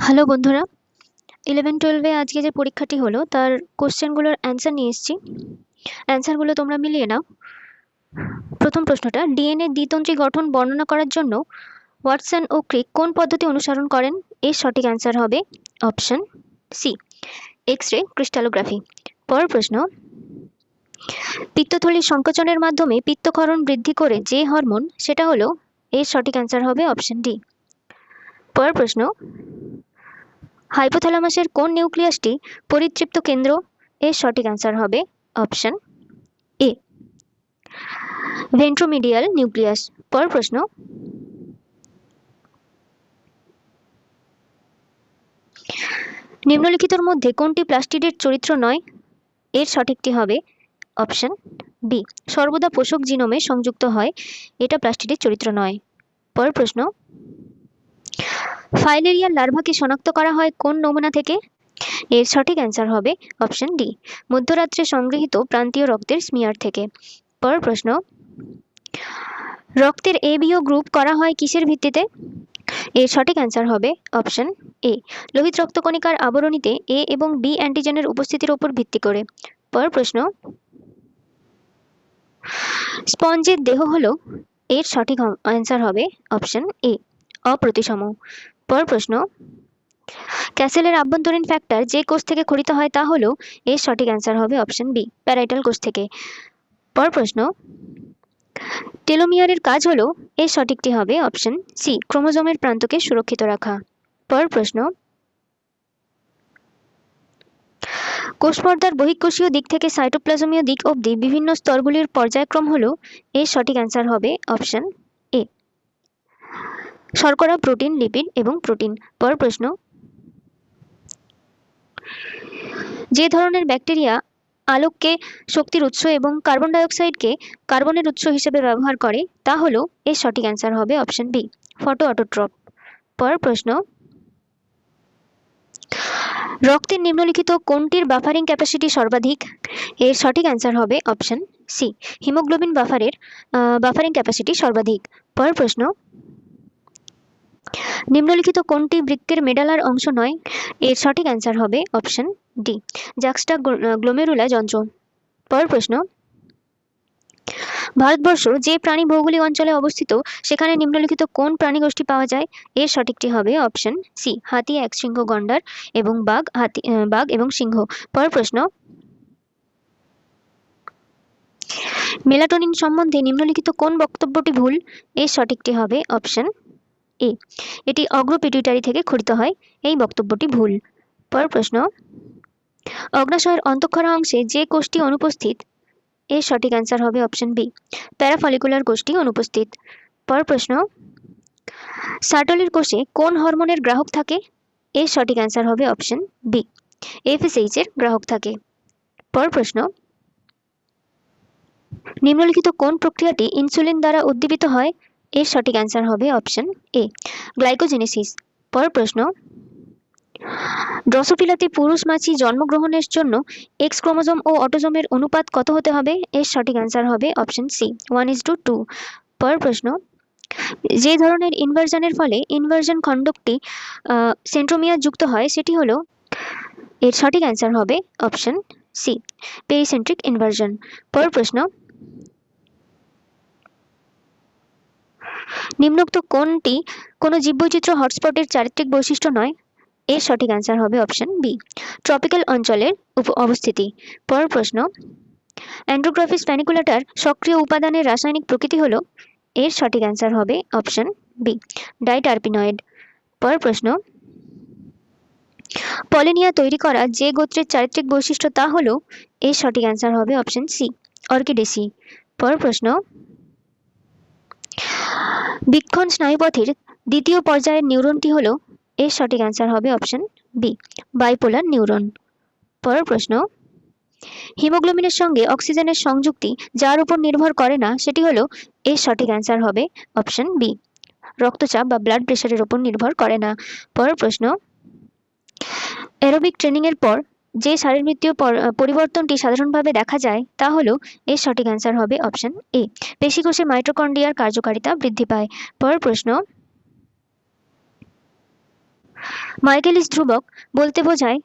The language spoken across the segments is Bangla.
হ্যালো বন্ধুরা, 11-12 আজকে যে পরীক্ষাটি হলো তার কোশ্চেনগুলোর অ্যান্সার নিয়ে এসেছি। অ্যান্সারগুলো তোমরা মিলিয়ে নাও। প্রথম প্রশ্নটা, ডিএনএ দ্বিতন্ত্রী গঠন বর্ণনা করার জন্য ওয়াটসন ও ক্রিক কোন পদ্ধতি অনুসরণ করেন? এর সঠিক অ্যান্সার হবে option C, X ray crystallography. পরের প্রশ্ন, পিত্তথলির সংকোচনের মাধ্যমে পিত্তক্ষরণ বৃদ্ধি করে যে হরমোন সেটা হলো? এর সঠিক অ্যান্সার হবে অপশন ডি। পরের প্রশ্ন, হাইপোথ্যালামাসের কোন নিউক্লিয়াসটি পরিতৃপ্ত কেন্দ্র? এর সঠিক অ্যান্সার হবে অপশন এ, ভেন্ট্রোমিডিয়াল নিউক্লিয়াস। পরের প্রশ্ন, নিম্নলিখিতর মধ্যে কোনটি প্লাস্টিডের চরিত্র নয়? এর সঠিকটি হবে অপশন বি, সর্বদা পোষক জিনোমে সংযুক্ত হয়, এটা প্লাস্টিডের চরিত্র নয়। পরের প্রশ্ন, ফাইলেরিয়ার লার্ভাকে শনাক্ত করা হয় কোন নমুনা থেকে? এর সঠিক অ্যান্সার হবে অপশন ডি, মধ্যরাত্রে সংগৃহীত প্রান্তীয় রক্তের স্মিয়ার থেকে। পরের প্রশ্ন, রক্তের এবিও গ্রুপ করা হয় কিসের ভিত্তিতে? এর সঠিক অ্যান্সার হবে অপশন এ, লোহিত রক্তকণিকার আবরণীতে এ এবং বি অ্যান্টিজেনের উপস্থিতির উপর ভিত্তি করে। পরের প্রশ্ন, স্পঞ্জের দেহ হলো? এর সঠিক অ্যান্সার হবে অপশন এ, অপ্রতিসম। পরের প্রশ্ন, ক্যাসেলের আভ্যন্তরীণ ফ্যাক্টর যে কোষ থেকে খরিত হয় তা হলো? এর সঠিক অ্যান্সার হবে অপশন বি, প্যারাইটাল কোষ থেকে। পরের প্রশ্ন, টেলোমিয়ারের কাজ হলো? এর সঠিকটি হবে অপশন সি, ক্রোমোজোমের প্রান্তকে সুরক্ষিত রাখা। পরের প্রশ্ন, কোষপর্দার বহিঃকোষীয় দিক থেকে সাইটোপ্লাজমীয় দিক অবধি বিভিন্ন স্তরগুলির পর্যায়ক্রম হলো? এর সঠিক অ্যান্সার হবে অপশন এ, শর্করা, প্রোটিন, লিপিড এবং প্রোটিন। পরের প্রশ্ন, যে ধরনের ব্যাকটেরিয়া আলোককে শক্তির উৎস এবং কার্বন ডাইঅক্সাইডকে কার্বনের উৎস হিসেবে ব্যবহার করে তা হলো? এর সঠিক অ্যান্সার হবে অপশন বি, ফটো অটোট্রপ। পরের প্রশ্ন, রক্তের নিম্নলিখিত কোনটির বাফারিং ক্যাপাসিটি সর্বাধিক? এর সঠিক অ্যান্সার হবে অপশন সি, হিমোগ্লোবিন বাফারের বাফারিং ক্যাপাসিটি সর্বাধিক। পরের প্রশ্ন, নিম্নলিখিত কোনটি বৃক্কের মেডালার অংশ নয়? এর সঠিক অ্যান্সার হবে অপশন ডি, জাক্সটা গ্লোমেরুলা যন্ত্র। পরের প্রশ্ন, ভারতবর্ষ যে প্রাণী ভৌগোলিক অঞ্চলে অবস্থিত সেখানে নিম্নলিখিত কোন প্রাণী গোষ্ঠী পাওয়া যায়? এর সঠিকটি হবে অপশন সি, হাতি, একশৃঙ্গ গন্ডার এবং বাঘ এবং সিংহ। পরের প্রশ্ন, মেলাটোনিন সম্বন্ধে নিম্নলিখিত কোন বক্তব্যটি ভুল? এর সঠিকটি হবে অপশন এ, এটি অগ্র পিটুইটারি থেকে খরিত হয়, এই বক্তব্যটি ভুল। পরের প্রশ্ন, অগ্নাশয়ের অন্তঃক্ষরা অংশে যে কোষটি অনুপস্থিত? এর সঠিক অ্যান্সার হবে অপশন বি, প্যারাফলিকুলার কোষটি অনুপস্থিত। পরের প্রশ্ন, সার্টলির কোষে কোন হরমোনের গ্রাহক থাকে? এর সঠিক অ্যান্সার হবে অপশন বি, এফএসএইচ এর গ্রাহক থাকে। পরের প্রশ্ন, নিম্নলিখিত কোন প্রক্রিয়াটি ইনসুলিন দ্বারা উদ্দীপিত হয়? এর সঠিক অ্যান্সার হবে অপশন এ, গ্লাইকোজেনেসিস। পরের প্রশ্ন, ড্রসোফিলাতে পুরুষ মাছি জন্মগ্রহণের জন্য এক্স ক্রোমোজোম ও অটোজোমের অনুপাত কত হতে হবে? এর সঠিক অ্যান্সার হবে অপশন সি, 1:2। পরের প্রশ্ন, যে ধরনের ইনভার্জনের ফলে ইনভার্জন খণ্ডকটি সেন্ট্রোমিয়ার যুক্ত হয় সেটি হলো? এর সঠিক অ্যান্সার হবে অপশন সি, পেরিসেন্ট্রিক ইনভার্জন। পরের প্রশ্ন, নিম্নোক্ত কোনটি কোনো জীববৈচিত্র্য হটস্পটের চারিত্রিক বৈশিষ্ট্য নয়? এর সঠিক অ্যান্সার হবে অপশন বি, ট্রপিক্যাল অঞ্চলের উপস্থিতি। পরের প্রশ্ন, অ্যান্ড্রোগ্রাফিস প্যানিকুলাটার সক্রিয় উপাদানের রাসায়নিক প্রকৃতি হল? এর সঠিক অ্যান্সার হবে অপশন বি, ডাইটারপিনয়েড। পরের প্রশ্ন, পলিনিয়া তৈরি করা যে গোত্রের চারিত্রিক বৈশিষ্ট্য তা হল? এর সঠিক অ্যান্সার হবে অপশন সি, অর্কিডেসি। পরের প্রশ্ন, বৃক্ষণ স্নায়ুপথের দ্বিতীয় পর্যায়ের নিউরনটি হল? এর সঠিক অ্যান্সার হবে অপশন বি, বাইপোলার নিউরন। পরের প্রশ্ন, হিমোগ্লোবিনের সঙ্গে অক্সিজেনের সংযুক্তি যার উপর নির্ভর করে না সেটি হলো? এর সঠিক অ্যান্সার হবে অপশন বি, রক্তচাপ বা ব্লাড প্রেশারের উপর নির্ভর করে না। পরের প্রশ্ন, অ্যারোবিক ট্রেনিং এর পর যে শারীরবৃত্তীয় পরিবর্তনটি সাধারণভাবে দেখা যায় তা হলো? এর সঠিক অ্যান্সার হবে অপশন এ, পেশিকোষে মাইটোকন্ড্রিয়ার কার্যকারিতা বৃদ্ধি পায়। পরের প্রশ্ন, মাইকেলিস ধ্রুবক বলতে বোঝায়,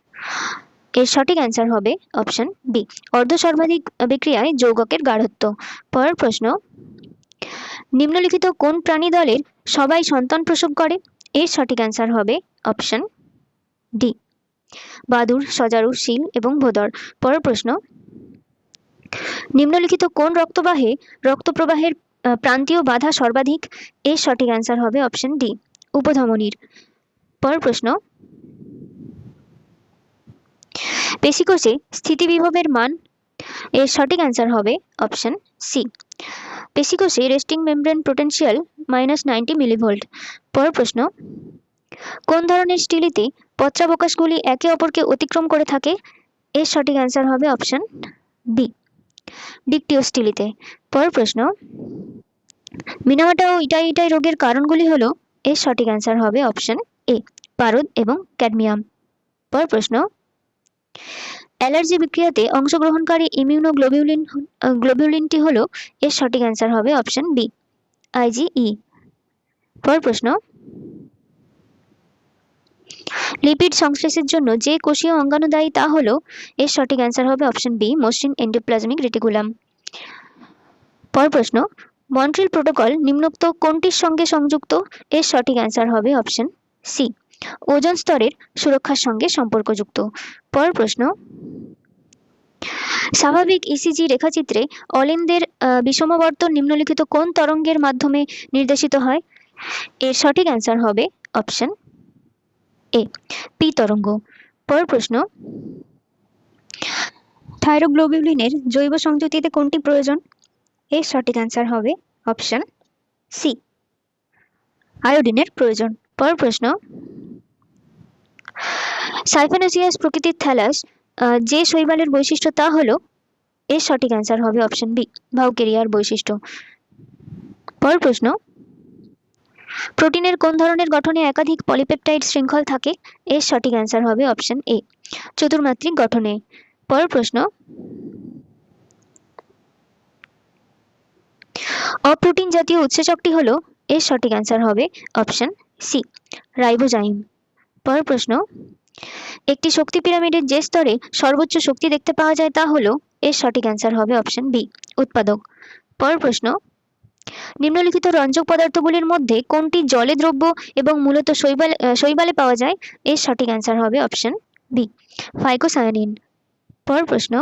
এর সঠিক অ্যান্সার হবে অপশন বি, অর্ধসর্বাধিক বিক্রিয়ায় যৌগকের গাঢ়ত্ব। পরের প্রশ্ন, নিম্নলিখিত কোন প্রাণী দলের সবাই সন্তান প্রসব করে? এর সঠিক অ্যান্সার হবে অপশন ডি, বাদুড়, সজারু, শিল এবং ভোঁদড়। পরের প্রশ্ন, নিম্নলিখিত কোন রক্তবাহে রক্তপ্রবাহের প্রান্তীয় বাধা সর্বাধিক? এর সঠিক অ্যান্সার হবে অপশন ডি, উপধমনীর। পরের প্রশ্ন, পেশিকোষে স্থিতিবিভবের মান? এর সঠিক অ্যান্সার হবে অপশন সি, পেশিকোষে রেস্টিং মেমব্রেন পোটেনশিয়াল -90 মিলিভোল্ট। পরের প্রশ্ন, কোন ধরনের স্টিলিতে পত্রাবকাশগুলি একে অপরকে অতিক্রম করে থাকে? এর সঠিক অ্যান্সার হবে অপশন বি, ডিকটিওস্টিলিতে। পরের প্রশ্ন, মিনামাটা ও ইটাই রোগের কারণগুলি হলো? এর সঠিক অ্যান্সার হবে অপশন এ, পারদ এবং ক্যাডমিয়াম। পরের প্রশ্ন, অ্যালার্জি বিক্রিয়াতে অংশগ্রহণকারী গ্লোবিউলিনটি হলো? এর সঠিক অ্যান্সার হবে অপশন বি, আইজিই। পরের প্রশ্ন, লিপিড সংশ্লেষের জন্য যে কোষীয় অঙ্গাণু দায়ী তা হলো? এর সঠিক অ্যান্সার হবে অপশন বি, মসৃণ এন্ডোপ্লাজমিক রেটিকুলাম। পরের প্রশ্ন, মন্ট্রিল প্রোটোকল নিম্নোক্ত কোনটির সঙ্গে সংযুক্ত? এর সঠিক অ্যান্সার হবে অপশন সি, ওজোন স্তরের সুরক্ষার সঙ্গে সম্পর্কযুক্ত। পরের প্রশ্ন, স্বাভাবিক ইসিজি রেখাচিত্রে অলিন্দের বিষমবর্তন নিম্নলিখিত কোন তরঙ্গের মাধ্যমে নির্দেশিত হয়? এর সঠিক অ্যান্সার হবে অপশন এ, পি তরঙ্গ। পরের প্রশ্ন, থাইরোগ্লোবিউলিনের জৈব সংযুতিতে কোনটি প্রয়োজন? এর সঠিক অ্যান্সার হবে অপশন সি, আয়োডিনের প্রয়োজন। পরের প্রশ্ন, সাইফোনোসিয়াস প্রকৃতির থ্যালাস যে শৈবালের বৈশিষ্ট্য তা হলো? এর সঠিক অ্যান্সার হবে অপশন বি, ভাউকেরিয়ার বৈশিষ্ট্য। পরের প্রশ্ন, প্রোটিনের কোন ধরনের গঠনে একাধিক পলিপেপটাইড শৃঙ্খল থাকে? এর সঠিক অ্যান্সার হবে অপশন এ, চতুর্মাত্রিক গঠনে। পরের প্রশ্ন, অপ্রোটিন জাতীয় উৎসেচকটি হলো? এর সঠিক অ্যান্সার হবে অপশন সি, রাইবোজাইম। পরের প্রশ্ন, একটি শক্তি পিরামিডের যে স্তরে সর্বোচ্চ শক্তি দেখতে পাওয়া যায় তা হলো? এর সঠিক অ্যান্সার হবে অপশন বি, উৎপাদক। পরের প্রশ্ন, নিম্নলিখিত রঞ্জক পদার্থগুলির মধ্যে কোনটি জলে দ্রব্য এবং মূলত শৈবালে পাওয়া যায়? এর সঠিক অ্যান্সার হবে অপশন বি, ফাইকোসায়ানিন। পরের প্রশ্ন,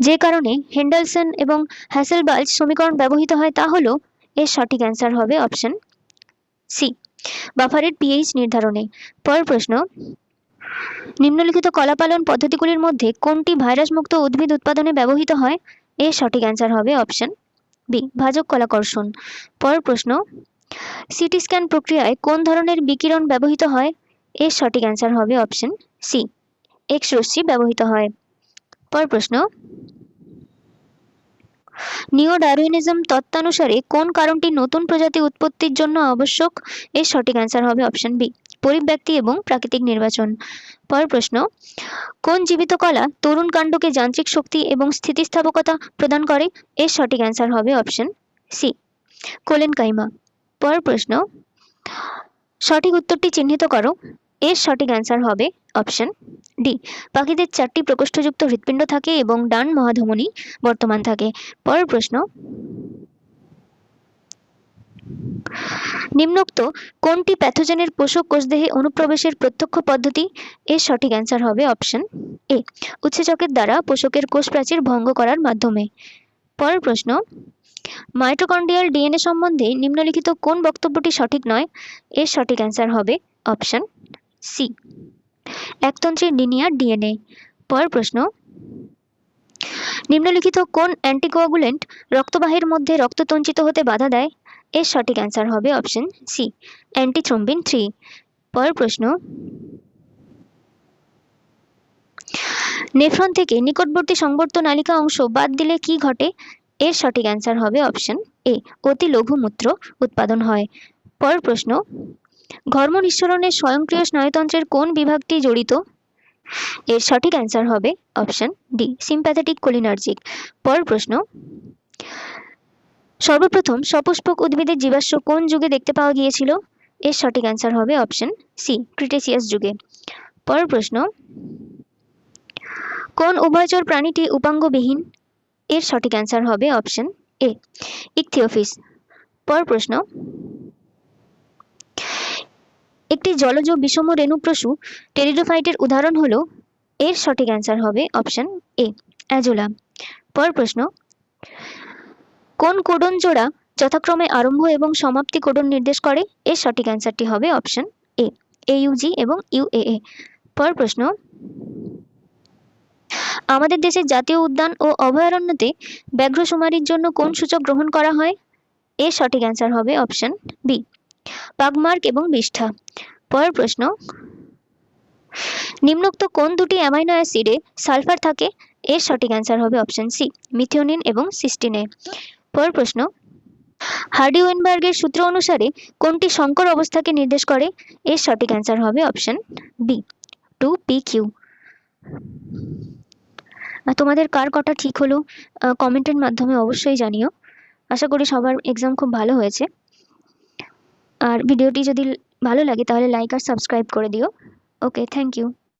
যে কারণে হেন্ডেলসন এবং হ্যাসেলবাল্চ সমীকরণ ব্যবহৃত হয় তা হলো? এর সঠিক অ্যান্সার হবে অপশন সি, বাফারের পিএইচ নির্ধারণে। পরের প্রশ্ন, নিম্নলিখিত কলা পালন পদ্ধতিগুলির মধ্যে কোনটি ভাইরাস মুক্ত উদ্ভিদ উৎপাদনে ব্যবহৃত হয়? এর সঠিক অ্যান্সার হবে অপশন বি, ভাজক কলাকর্ষণ। পরের প্রশ্ন, সিটি স্ক্যান প্রক্রিয়ায় কোন ধরনের বিকিরণ ব্যবহৃত হয়? এর সঠিক অ্যান্সার হবে অপশন সি, এক্স রশ্মি ব্যবহৃত হয়। পরের প্রশ্ন, নিও ডারউইনিজম তত্ত্বানুসারে কোন কারণটি নতুন প্রজাতি উৎপত্তির জন্য আবশ্যক? এর সঠিক অ্যান্সার হবে অপশন বি, পরিব্যক্তি এবং প্রাকৃতিক নির্বাচন। পরের প্রশ্ন, কোন জীবিত কলা তরুণ কাণ্ডকে যান্ত্রিক শক্তি এবং স্থিতিস্থাপকতা প্রদান করে? এর সঠিক অ্যান্সার হবে অপশন সি, কোলেনকাইমা। পরের প্রশ্ন, সঠিক উত্তরটি চিহ্নিত করো। এর সঠিক অ্যান্সার হবে অপশন ডি, পাখিদের 4টি প্রকোষ্ঠযুক্ত হৃৎপিণ্ড থাকে এবং ডান মহাধমনী বর্তমান থাকে। পরের প্রশ্ন, নিম্নোক্ত কোনটি প্যাথোজেনের পোষক কোষদেহে অনুপ্রবেশের প্রত্যক্ষ পদ্ধতি? এর সঠিক অ্যান্সার হবে অপশন এ, উৎসেচকের দ্বারা পোষকের কোষ প্রাচীর ভঙ্গ করার মাধ্যমে। পরের প্রশ্ন, মাইটোকন্ড্রিয়াল ডিএনএ সম্বন্ধে নিম্নলিখিত কোন বক্তব্যটি সঠিক নয়? এর সঠিক অ্যান্সার হবে অপশন সি, একতন্ত্রী লিনিয়ার ডিএনএ। পরের প্রশ্ন, নিম্নলিখিত কোন অ্যান্টিকোয়াগুলেন্ট রক্তবাহের মধ্যে রক্ত তঞ্চিত হতে বাধা দেয়? এর সঠিক অ্যান্সার হবে অপশন সি, অ্যান্টিথ্রম্বিন 3। পরের প্রশ্ন, নেফ্রন থেকে নিকটবর্তী সংবর্ত নালিকা অংশ বাদ দিলে কি ঘটে? এর সঠিক অ্যান্সার হবে অপশন এ, অতি লঘু মূত্র উৎপাদন হয়। পরের প্রশ্ন, ঘর্ম নিঃসরণের স্বয়ংক্রিয় স্নায়ুতন্ত্রের কোন বিভাগটি জড়িত? এর সঠিক অ্যান্সার হবে অপশন ডি, সিম্প্যাথেটিক কোলিনার্জিক। পরের প্রশ্ন, সর্বপ্রথম সপুষ্পক উদ্ভিদের জীবাশ্ম কোন যুগে দেখতে পাওয়া গিয়েছিল? এর সঠিক অ্যান্সার হবে অপশন সি, ক্রিটেসিয়াস যুগে। পরের প্রশ্ন, কোন উভয়চর প্রাণীটি উপাঙ্গবিহীন? এর সঠিক অ্যান্সার হবে অপশন এ, ইকথিওফিস। পরের প্রশ্ন, একটি জলজ বিষম রেণুপ্রসূ টেরিডোফাইটের উদাহরণ হলো? এর সঠিক অ্যান্সার হবে অপশন এ, অ্যাজোলা। পরের প্রশ্ন, কোন কোডন জোড়া যথাক্রমে আরম্ভ এবং সমাপ্তি কোডন নির্দেশ করে? এর সঠিক অ্যান্সারটি হবে অপশন এ, AUG এবং UAA। পরের প্রশ্ন, আমাদের দেশের জাতীয় উদ্যান ও অভয়ারণ্যতে ব্যাঘ্র শুমারির জন্য কোন সূচক গ্রহণ করা হয়? এর সঠিক অ্যান্সার হবে অপশন বি, পাগমার্ক এবং বিষ্ঠা। পরের প্রশ্ন, নিম্নোক্ত কোন দুটি অ্যামাইনো অ্যাসিডে সালফার থাকে? এর সঠিক অ্যান্সার হবে অপশন সি, মিথিওনিন এবং সিস্টিনে। পরের প্রশ্ন, হার্ডি-ওয়েনবার্গের সূত্র অনুসারে কোনটি সংকর অবস্থাকে নির্দেশ করে? এর সঠিক অ্যান্সার হবে অপশন বি, 2PQ। তোমাদের কার কটা ঠিক হলো কমেন্টের মাধ্যমে অবশ্যই জানিও। আশা করি সবার এক্সাম খুব ভালো হয়েছে। আর ভিডিওটি যদি ভালো লাগে তাহলে লাইক আর সাবস্ক্রাইব করে দিও। ওকে, থ্যাংক ইউ।